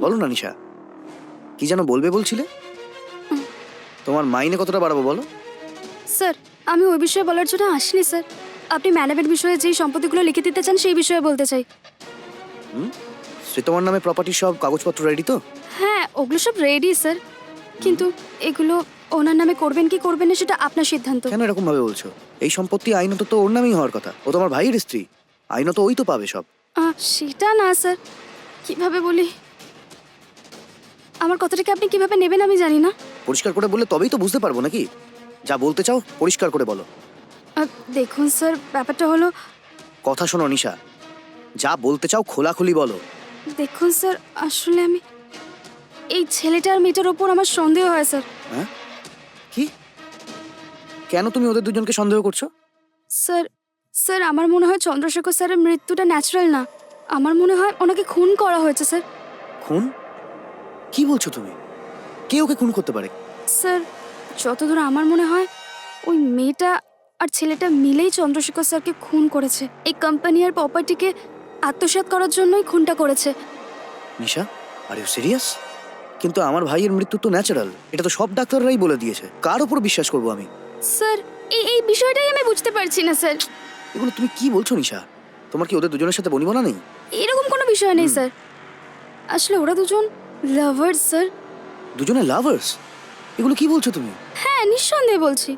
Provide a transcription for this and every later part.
বলো না নিশা, কি যেন বলবে বলছিলে? তোমার মাইনে কতটা বাড়াবো বলো? স্যার, আমি ওই বিষয়ে বলার জন্য আসিনি স্যার। আপনি ম্যাডামের বিষয়ে যেই সম্পত্তিগুলো লিখে দিতে চান সেই বিষয়ে বলতে চাই। সে তোমার নামে প্রপার্টি সব কাগজপত্র রেডি তো? হ্যাঁ, ওগুলো সব রেডি স্যার, কিন্তু এগুলো ওনার নামে করবেন কি করবেন না সেটা আপনার সিদ্ধান্ত। কেন এরকম ভাবে বলছো? এই সম্পত্তি আইনত তো ওর নামেই হওয়ার কথা, ও তোমার ভাইয়ের স্ত্রী, আইনত ওই তো পাবে সব। সেটা না স্যার, কিভাবে বলি, আমার কথাটাকে আপনি কিভাবে নেবেন আমি জানি না। পরিষ্কার করে বললে তবেই তো বুঝতে পারবো নাকি? যা বলতে চাও পরিষ্কার করে বলো। দেখুন স্যার, ব্যাপারটা হলো, কথা শোনো নিশা, যা বলতে চাও খোলাখুলি বলো। দেখুন স্যার, আসলে আমি এই ছেলেটার মেয়েটার ওপর আমার সন্দেহ হয় স্যার। হ্যাঁ? কি? কেন তুমি ওদের দুজনকে সন্দেহ করছো? স্যার স্যার আমার মনে হয় চন্দ্রশেখর স্যারের মৃত্যুটা ন্যাচারাল না। আমার মনে হয় ওনাকে খুন করা হয়েছে স্যার। খুন? কি বলছো তুমি? কে ওকে খুন করতে পারে? স্যার, যতদূর আমার মনে হয় ওই মেয়েটা আর ছেলেটা মিলেই চন্দ্রশেখর স্যারকে খুন করেছে। এই কোম্পানি আর প্রপার্টিকে আত্মসাৎ করার জন্যই খুনটা করেছে। নিশা, আর ইউ সিরিয়াস? কিন্তু আমার ভাইয়ের মৃত্যু তো ন্যাচারাল, এটা তো সব ডাক্তাররাই বলে দিয়েছে, কার উপর বিশ্বাস করবো আমি? স্যার, এই এই বিষয়টাই আমি বুঝতে পারছি না স্যার। এগুলো তুমি কি বলছো নিশা? তোমার কি ওদের দুজনের সাথে বনিবনা নেই? এরকম কোনো বিষয় নেই স্যার। আসলে ওরা দুজন লাভার্স স্যার। দুজনে লাভার্স? এগুলো কি বলছো তুমি? হ্যাঁ, নিঃসন্দেহে বলছি।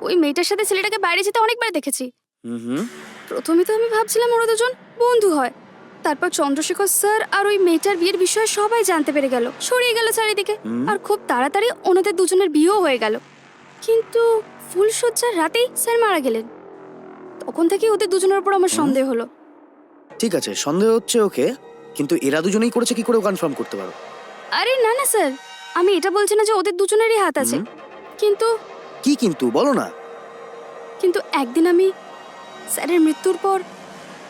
ওই মেয়েটার সাথে ছেলেটাকে বাইরে যেতে অনেকবার দেখেছি। হুম। প্রথমে তো আমি ভাবছিলাম ওরা দুজন বন্ধু হয়। তারপর চন্দ্রশেখর স্যার আর ওই মেয়েটার বিয়ের বিষয়ে সবাই জানতে পেরে গেল, ছড়িয়ে গেল চারিদিকে। আর খুব তাড়াতাড়ি ওনাদের দুজনের বিয়েও হয়ে গেল। কিন্তু ফুলশয্যার রাতেই স্যার মারা গেলেন। তখন থেকে ওদের দুজনের উপর আমার সন্দেহ হলো। ঠিক আছে, সন্দেহ হচ্ছে ওকে, কিন্তু এরা দুজনেই করেছে কি করে কনফার্ম করতে পারো? আরে না না স্যার, আমি এটা বলছি না যে ওদের দুজনেরই হাত আছে। কিন্তু কি কিন্তু বলো না। কিন্তু একদিন আমি স্যারের মৃত্যুর পর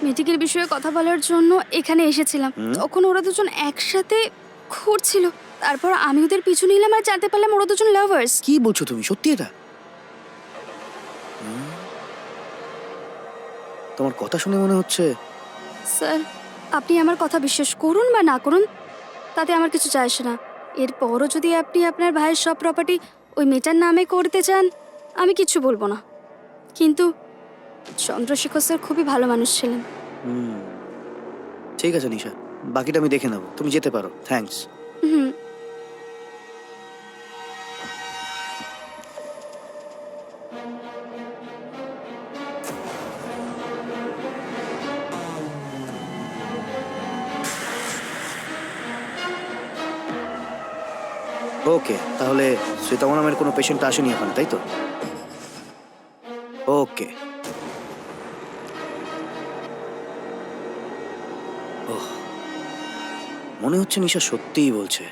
মেডিকেল বিষয়ে কথা বলার জন্য এখানে এসেছিলাম। তখন ওরা দুজন একসাথে ঘুরছিল। তারপর আমি ওদের পিছু নিলাম আর জানতে পারলাম ওরা দুজন লাভার্স। কি বলছো তুমি? সত্যি এটা? তোমার কথা শুনে মনে হচ্ছে। স্যার, আপনি আমার কথা বিশ্বাস করুন বা না করুন তাতে আমার কিছু যায় আসে না। এরপরও যদি আপনি আপনার ভাইয়ের সব প্রপার্টি ওই মেয়েটার নামে করতে চান আমি কিচ্ছু বলবো না। কিন্তু চন্দ্রশেখর স্যার খুবই ভালো মানুষ ছিলেন। ঠিক আছে নিশা, বাকিটা আমি দেখে নেবো, তুমি যেতে পারো। থ্যাঙ্কস। হুম। ওকে, তাহলে শ্বেতামা নামের কোনো পেশেন্ট আসেনি এখন, তাই তো? ওকে। ওহ, মনে হচ্ছে নিশা সত্যিই বলছে।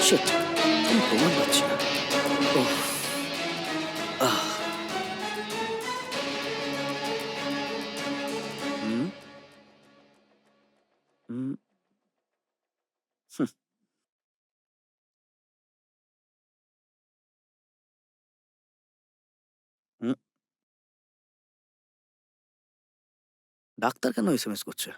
শিট, আমি প্রমাণ পাচ্ছি না। ওহ, আহ। হুম, হুম, হুম, হুম। ডাক্তার কেন এসএমএস করছে?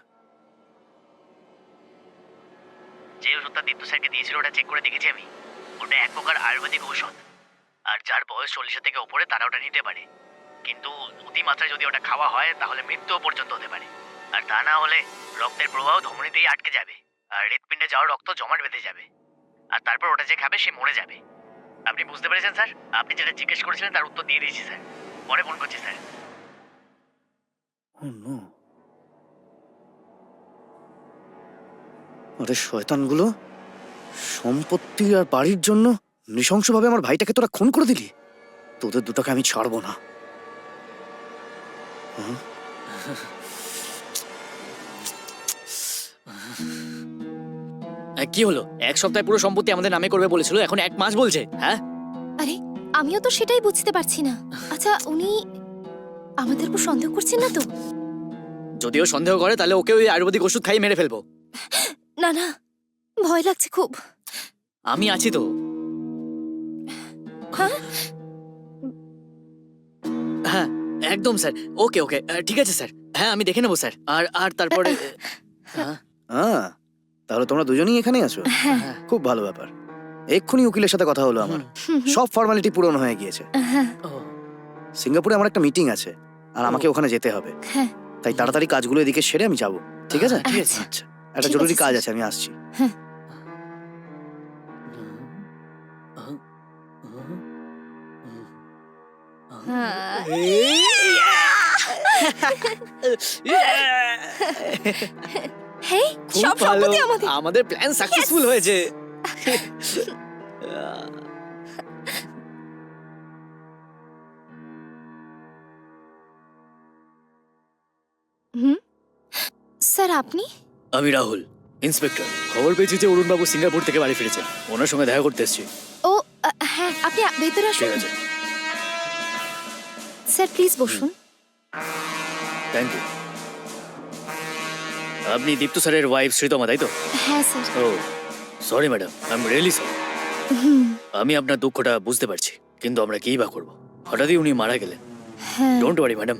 যে ওষুধটা দীপ্ত স্যারকে দিয়েছিল ওটা চেক করে দেখেছি আমি। ওটা এক প্রকার আয়ুর্বেদিক ঔষধ। আর যার বয়স 40 থেকে ওপরে তারা ওটা নিতে পারে। কিন্তু অতিমাত্রায় যদি ওটা খাওয়া হয় তাহলে মৃত্যুও পর্যন্ত হতে পারে। আর তা না হলে রক্তের প্রবাহ ধমনীতেই আটকে যাবে আর হৃৎপিণ্ডে যাওয়া রক্ত জমাট বেঁধে যাবে। আর তারপর ওটা যে খাবে সে মরে যাবে। আপনি বুঝতে পেরেছেন স্যার? আপনি যেটা জিজ্ঞেস করেছিলেন তার উত্তর দিয়ে দিয়েছি স্যার। পরে ফোন করছি স্যার। ও নো! আরে শয়তানগুলো, সম্পত্তি আর বাড়ির জন্য নৃশংসভাবে আমার ভাইটাকে তোরা খুন করে দিলি। তোদের দুটোকে আমি ছাড়বো না। হুম? কি হলো? এক সপ্তাহে পুরো সম্পত্তি আমাদের নামে করবে বলেছিল, এখন 1 মাস বলছে। হ্যাঁ, আরে আমিও তো সেটাই বুঝতে পারছি না। আচ্ছা উনি আমাদের উপর সন্দেহ করছেন না তো? যদিও সন্দেহ করে তাহলে ওকে ওই আয়ুর্বেদিক ওষুধ খাইয়ে মেরে ফেলবো। না না, ভয় লাগছে খুব। আমি আছি তো। হ্যাঁ হ্যাঁ, একদম স্যার। ওকে ওকে, ঠিক আছে স্যার। হ্যাঁ, আমি দেখে নেবো স্যার। আর আর তারপরে হ্যাঁ, তাহলে তোমরা দুজনেই এখানে আছো? খুব ভালো ব্যাপার। এক্ষুনি উকিলের সাথে কথা হলো আমার। সব ফর্মালিটি পূরণ হয়ে গিয়েছে। ও, সিঙ্গাপুরে আমার একটা মিটিং আছে আর আমাকে ওখানে যেতে হবে। হ্যাঁ। তাই তাড়াতাড়ি কাজগুলো এদিকে সেরে আমি যাব। ঠিক আছে? ঠিক আছে। আচ্ছা, একটা ঠিক জরুরি আছে, কাজ স্যার। আছে, আমি আসছি। হেই, খুব সব ভালো। সম্পত্তি আমাদের। আমাদের প্ল্যান সাকসেসফুল হয়েছে। হুম, স্যার আপনি? আমি রাহুল, ইন্সপেক্টর। খবর পেয়েছি যে অরুণবাবু সিঙ্গাপুর থেকে বাড়ি ফিরেছেন। ওনার সঙ্গে দেখা করতে এসেছি। ও হ্যাঁ, আপনি ভেতরে আসুন। ঠিক আছে, স্যার প্লিজ বসুন। Thank you. আপনি দীপ্ত স্যারের ওয়াইফ শ্রীতমা, তাই তো? হ্যাঁ স্যার। ও sorry madam, I am really sorry. Hmm, আমি আপনার দুঃখটা বুঝতে পারছি, কিন্তু আমরা কিই বা করবো? হঠাৎই উনি মারা গেলেন। হ্যাঁ ডোন্ট ওয়ারি ম্যাডাম,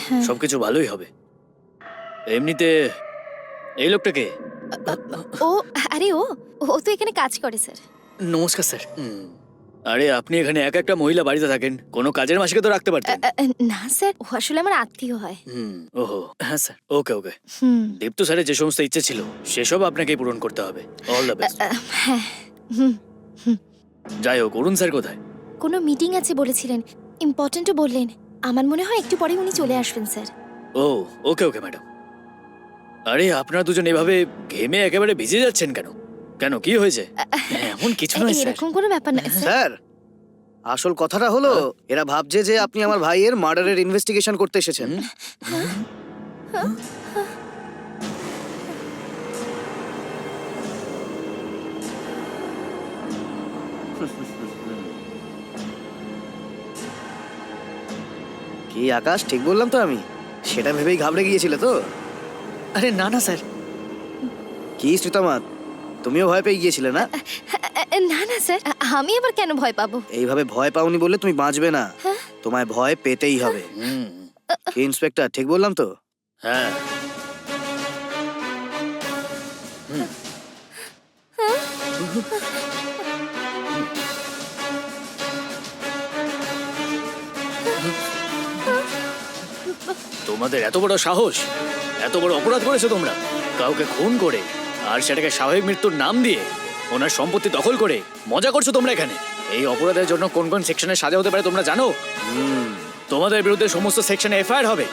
হ্যাঁ। সবকিছু ভালোই হবে। এমনিতে এই লোকটাকে ও আরে ও ও তো এখানে কাজ করে স্যার। নমস্কার স্যার। আরে আপনি এখানে এক একটা মহিলা বাড়িতে থাকেন, কোনো কাজের মাসিকে তো রাখতে পারতেন। না স্যার, ও আসলে আমার আত্মীয় হয়। ওহো হ্যাঁ স্যার, ওকে ওকে। হুম, দীপ্ত স্যারের যে সমস্ত ইচ্ছে ছিল সেসব আপনাকেই পূরণ করতে হবে। All the best. হ্যাঁ। হুম, যাই হোক, অরুণ স্যার কোথায়? কোনো মিটিং আছে বলেছিলেন, ইম্পর্টেন্টও বললেন। আমার মনে হয় একটু পরে উনি চলে আসবেন স্যার। ও ওকে ওকে ম্যাডাম। আরে আপনারা দুজন এভাবে ঘেমে একেবারে ভিজে যাচ্ছেন কেন? কেন, কি হয়েছে? এমন কিছু নয় স্যার। এরকম কোনো ব্যাপার না স্যার। স্যার, আসল কথাটা হলো এরা ভাবছে যে আপনি আমার ভাইয়ের মার্ডারের ইনভেস্টিগেশন করতে এসেছেন। কি আকাশ, ঠিক বললাম তো আমি? সেটা ভেবেই ঘাবড়ে গিয়েছিলে তো? আরে না না স্যার। কি শ্রীতমা, তুমিও ভয় পেয়ে গিয়েছিলে না? না না স্যার, আমি আবার কেন ভয় পাবো? এইভাবে ভয় পাওনি বললে তুমি বাঁচবে না। তোমায় ভয় পেতেই হবে। হুম, কি ইন্সপেক্টর, ঠিক বললাম তো? হ্যাঁ। তোমাদের এত বড় সাহস, এত বড় অপরাধ করেছো তোমরা, কাউকে খুন করে আর সেটাকে স্বাভাবিক মৃত্যুর নাম দিয়ে ওনার সম্পত্তি দখল করে মজা করছো তোমরা এখানে। এই অপরাধের জন্য কোন কোন সেকশনে সাজা হতে পারে তোমরা জানো? তোমাদের বিরুদ্ধে সমস্ত সেকশনে এফআইআর হবে।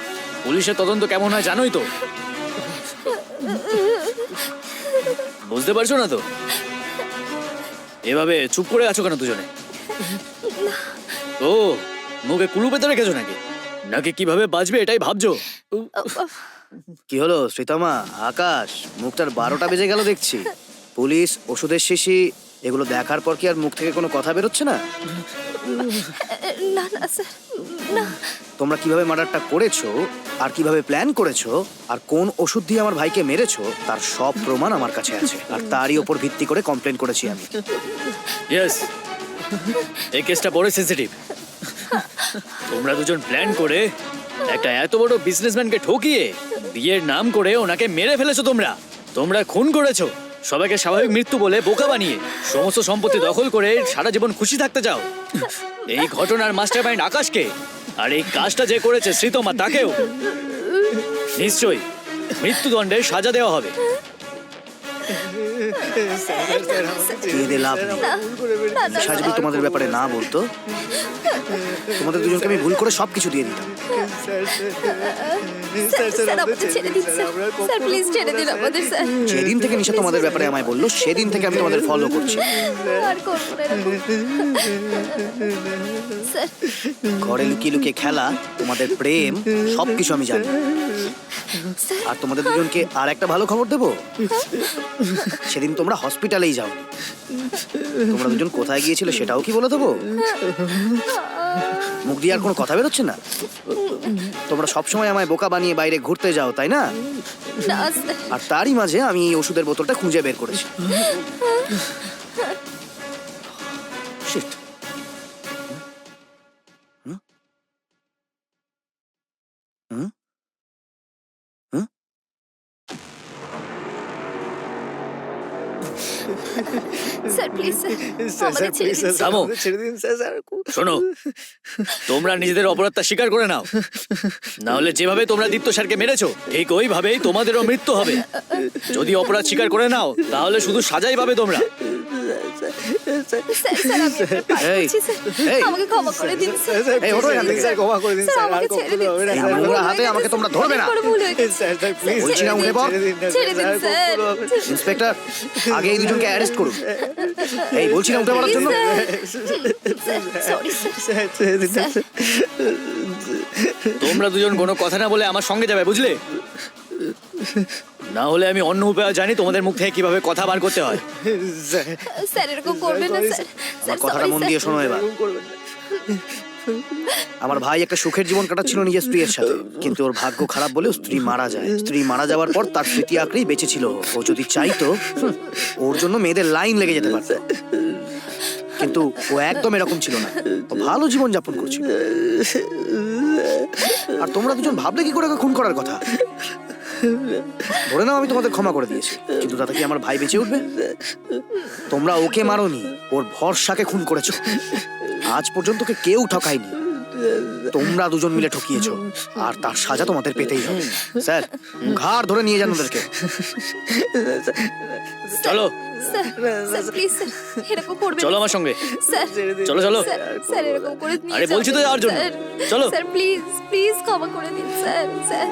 পুলিশের তদন্ত কেমন হয় জানোই তো। বুঝতে পারছো না তো? এভাবে চুপ করে আছো কেন দুজনে? ও মুখে কুলু পেতে রেখেছো নাকি? নাকি কিভাবে বাঁচবে এটাই ভাবছো? কি হলো শ্রীতমা, আকাশ, মুখটার 12টা বেজে গেল দেখছি। পুলিশ, ওষুধের শিশি এগুলো দেখার পর কি আর মুখ থেকে কোনো কথা বেরোচ্ছে না? না না স্যার, না। তোমরা কিভাবে মার্ডারটা করেছো আর কিভাবে প্ল্যান করেছো আর কোন ওষুধ দিয়ে আমার ভাইকে মেরেছো তার সব প্রমাণ আমার কাছে আছে, আর তারই ওপর ভিত্তি করে কমপ্লেন করেছি আমি। ইয়েস, এই কেসটা বড় সেনসিটিভ। তোমরা দুজন প্ল্যান করে একটা এত বড় বিজনেসম্যানকে ঠকিয়ে বিয়ের নাম করে ওনাকে মেরে ফেলেছো। তোমরা খুন করেছো, সবাইকে স্বাভাবিক মৃত্যু বলে বোকা বানিয়ে সমস্ত সম্পত্তি দখল করে সারা জীবন খুশি থাকতে চাও। এই ঘটনার মাস্টারমাইন্ড আকাশকে, আর এই কাজটা যে করেছে শ্রীতমা তাকেও নিশ্চয়ই মৃত্যুদণ্ডের সাজা দেওয়া হবে। কেঁদে লাভ নেই। ঈশা যদি তোমাদের ব্যাপারে না বলতো, তোমাদের দুজনকে আমি ভুল করে সবকিছু দিয়ে দিতাম। স্যার আমাদের ছেড়ে দিন স্যার, স্যার প্লিজ ছেড়ে দিন আমাদের স্যার। যেদিন থেকে নিশা তোমাদের ব্যাপারে আমায় বললো সেদিন থেকে আমি তোমাদের ফলো করছি। আর করবো না এরকম। স্যার ঘরে লুকিয়ে লুকিয়ে খেলা, তোমাদের প্রেম, সবকিছু আমি জানি। আর তোমাদের দুজনকে আর একটা ভালো খবর দেবো, সেদিন তোমরা হসপিটালেই যাও। তোমরা দুজন কোথায় গিয়েছিলে সেটাও কি বলে দেবো? মুখ দিয়ে আর কোনো কথা বেরোচ্ছে না? তোমরা সবসময় আমায় বোকা বানিয়ে বাইরে ঘুরতে যাও, তাই না? না স্যার। আর তারই মাঝে আমি এই ওষুধের বোতলটা খুঁজে বের করেছি। Shit. Hmm? Hmm? Hmm? Sir please sir আমাদের ছেড়ে দিন স্যার। থামো। শোনো, তোমরা নিজেদের অপরাধটা স্বীকার করে নাও, না হলে যেভাবে তোমরা দীপ্ত স্যারকে মেরেছো ঠিক ওইভাবেই তোমাদেরও মৃত্যু হবে। যদি অপরাধ স্বীকার করে নাও তাহলে শুধু সাজাই পাবে তোমরা। স্যার স্যার আমি আপনার পায়ে এই, পড়ছি, স্যার। এই। আমাকে ক্ষমা করে দিন স্যার। এই, ওঠো এখান থেকে। স্যার আমাকে ছেড়ে দিন স্যার। এই নোংরা হাতে আমাকে তোমরা ধরবে না। বড় ভুল হয়ে গেছে। বলছি না উঠে পড়। ছেড়ে দিন স্যার। ইন্সপেক্টর, আগে এই দুজনকে অ্যারেস্ট করুন। এই বলছি না উঠে পড়ার জন্য। Sorry sir. তোমরা দুজন কোনো কথা না বলে আমার সঙ্গে যাবে, বুঝলে? না হলে আমি অন্য উপায় জানি তোমাদের মুখ থেকে কিভাবে কথা বার করতে হয়। স্যার এরকম করবেন না স্যার। আমার কথাটা মন দিয়ে শোনো এবার। আমার ভাই একটা সুখের জীবন কাটাচ্ছিল নিজের স্ত্রীর সাথে, কিন্তু ওর ভাগ্য খারাপ বলে স্ত্রী মারা যায়। স্ত্রী মারা যাওয়ার পর তার স্মৃতি আঁকড়েই বেঁচে ছিল। ও যদি চাইতো ওর জন্য মেয়েদের লাইন লেগে যেতে পারত, কিন্তু ও একদম এরকম ছিল না। ও ভালো জীবন যাপন করছিল। আর তোমরা দুজন ভাবলে কি করে ওকে খুন করার কথা? ধরে নাও আমি তোমাদের ক্ষমা করে দিয়েছি, কিন্তু তাতে কি আমার ভাই বেঁচে উঠবে? তোমরা ওকে মারোনি, ওর ভরসাকে খুন করেছো। আজ পর্যন্ত ওকে কেউ ঠকায়নি, তোমরা দুজন মিলে ঠকিয়েছো, আর তার সাজা তোমাদের পেতেই হবে। স্যার, ঘাড় ধরে নিয়ে যান ওদেরকে। চলো স্যার স্যার প্লিজ স্যার এরকম করবেন চলো না। আমার সঙ্গে। স্যার চলো চলো। স্যার স্যার এরকম করে নিয়ে আরে বলছি তো যাবেন না, যাওয়ার জন্য। স্যার। চলো। স্যার প্লিজ প্লিজ ক্ষমা করে দিন স্যার। স্যার